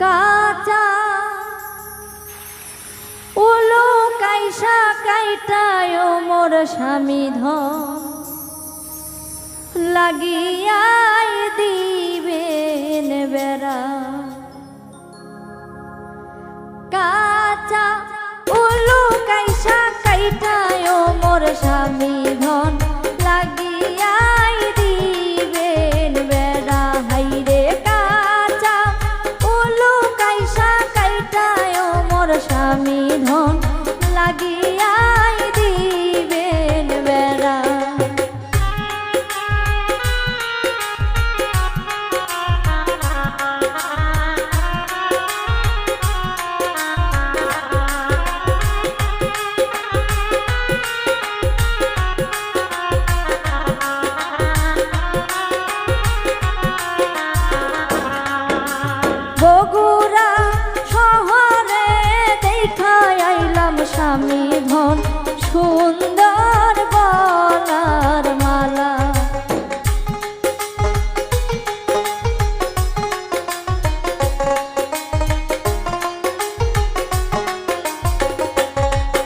কাঁচা উলো কাইসা কাইটায় মোর স্বামী ধন লাগিয়াই দিবেন বেড়া। কাঁচা উলো কাইসা কাইটায় মোর স্বামী ধন লাগিয়াই দিবেন বেড়া। হাইরে কাঁচা উলো কাইসা কাইটায় মোর স্বামী ধন লাগিয়াই দিবেন বেড়া। বগুড়া শহরে দেখা আইলাম স্বামী ধন সুন্দর গলার মালা।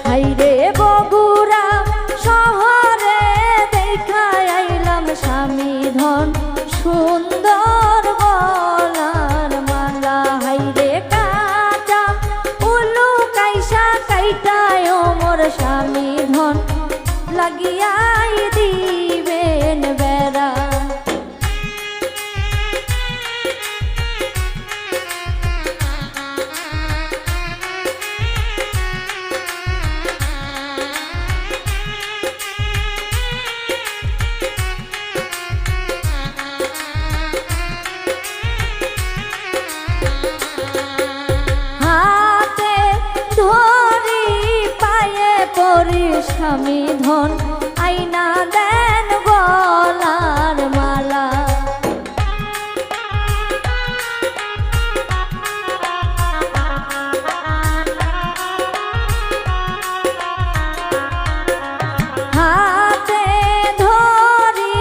হাইরে বগুড়া শহরে দেখা আইলাম স্বামী ধন সুন্দর গলার মালা। হাইরে কাঁচা উলু কাইসা কাইটায় মোর স্বামী ধন লাগিয়াই দিবেন বেড়া। হাতে ধরি পায়ে পরি স্বামী ধন আইনা দেন গলার মালা। হাতে ধরি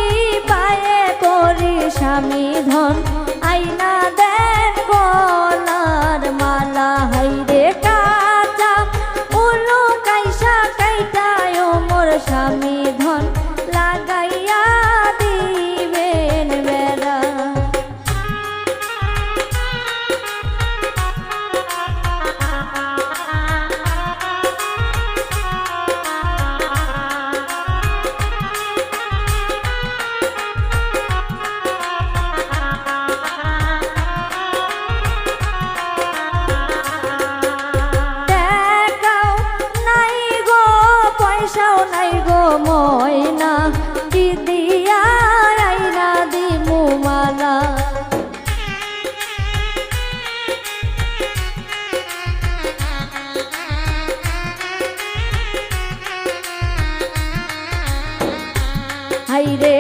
পায়ে পরি স্বামী ধন আইনা দেন গলার মালা। হাইরে কাঁচা উলু কাইসা কাইটায় মোর স্বামী ধন লাগাইয়া দিবেন বেড়া। টাকাও নাই গো পয়সাও নাই গো ময়না কি দিয়া আইনা দিমু মালা। হাইরে